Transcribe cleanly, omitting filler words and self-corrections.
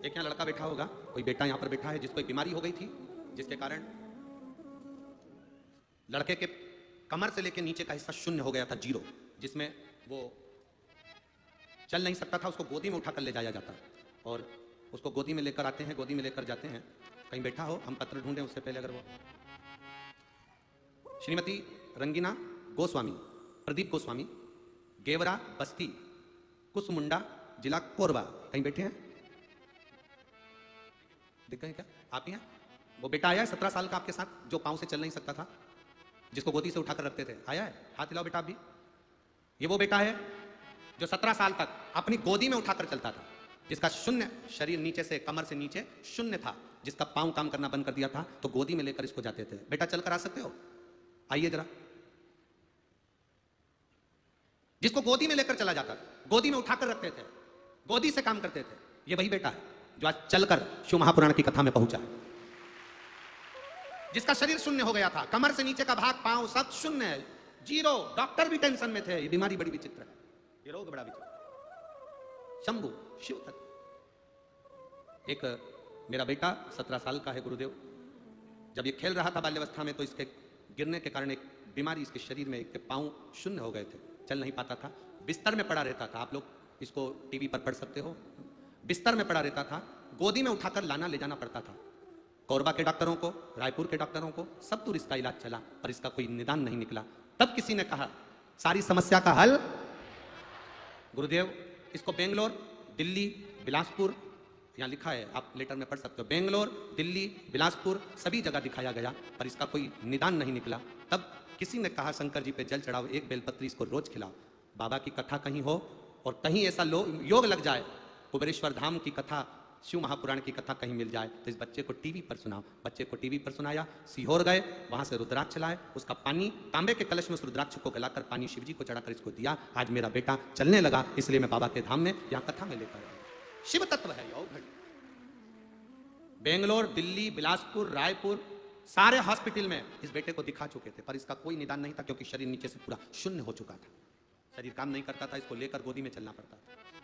एक यहाँ लड़का बैठा होगा, कोई बेटा यहाँ पर बैठा है जिसको एक बीमारी हो गई थी, जिसके कारण लड़के के कमर से लेकर नीचे का हिस्सा शून्य हो गया था, जीरो, जिसमें वो चल नहीं सकता था। उसको गोदी में उठाकर ले जाया जाता और उसको गोदी में लेकर आते हैं, गोदी में लेकर जाते हैं। कहीं बैठा हो, हम पत्र ढूंढें उससे पहले। अगर वो श्रीमती रंगीना गोस्वामी, प्रदीप गोस्वामी, गेवरा बस्ती, कुसमुंडा, जिला कोरबा, कहीं बैठे हैं? दिख गए क्या? आप ही हैं? वो बेटा आया है 17 साल का आपके साथ, जो पांव से चल नहीं सकता था, जिसको गोदी से उठाकर रखते थे, आया है? हाथ हिलाओ बेटा। आप भी? ये वो बेटा है जो 17 साल तक अपनी गोदी में उठाकर चलता था, जिसका शून्य शरीर नीचे से, कमर से नीचे शून्य था, जिसका पांव काम करना बंद कर दिया था, तो गोदी में लेकर इसको जाते थे। बेटा चलकर आ सकते हो? आइए जरा। जिसको गोदी में लेकर चला जाता था, गोदी में उठाकर रखते थे, गोदी से काम करते थे, ये वही बेटा है जो आज चलकर शिव महापुराण की कथा में पहुंचा है। जिसका शरीर शून्य हो गया था, कमर से नीचे का भाग, पांव सब शून्य है, जीरो। डॉक्टर भी टेंशन में थे, ये बीमारी बड़ी विचित्र है, ये रोग बड़ा विचित्र। शंभु शिव तत्व। एक मेरा बेटा 17 साल का है गुरुदेव, जब ये खेल रहा था बाल्यावस्था में, तो इसके गिरने के कारण एक बीमारी इसके शरीर में, एक पांव शून्य हो गए थे, चल नहीं पाता था, बिस्तर में पड़ा रहता था। आप लोग इसको टीवी पर पढ़ सकते हो। बिस्तर में पड़ा रहता था, गोदी में उठाकर लाना ले जाना पड़ता था। कोरबा के डॉक्टरों को, रायपुर के डॉक्टरों को, सब दूर इसका इलाज चला, पर इसका कोई निदान नहीं निकला। तब किसी ने कहा सारी समस्या का हल गुरुदेव, इसको बेंगलोर, दिल्ली, बिलासपुर, यहाँ लिखा है, आप लेटर में पढ़ सकते हो, बेंगलोर, दिल्ली, बिलासपुर, सभी जगह दिखाया गया, पर इसका कोई निदान नहीं निकला। तब किसी ने कहा शंकर जी पे जल चढ़ाओ, एक बेलपत्री इसको रोज खिलाओ, बाबा की कथा कहीं हो और कहीं ऐसा योग लग जाए, कुबेरेश्वर धाम की कथा, शिव महापुराण की कथा कहीं मिल जाए, तो इस बच्चे को टीवी पर सुनाओ। बच्चे को टीवी पर सुनाया, सीहोर गए, वहां से रुद्राक्ष लाए, उसका पानी तांबे के कलश में उस रुद्राक्ष को गलाकर पानी शिव जी को चढ़ाकर इसको दिया। आज मेरा बेटा चलने लगा, इसलिए मैं बाबा के धाम में यहाँ कथा में लेकर आया। शिव तत्व है यो घड़ी। बेंगलोर, दिल्ली, बिलासपुर, रायपुर, सारे हॉस्पिटल में इस बेटे को दिखा चुके थे, पर इसका कोई निदान नहीं था, क्योंकि शरीर नीचे से पूरा शून्य हो चुका था, शरीर काम नहीं करता था, इसको लेकर गोदी में चलना पड़ता था।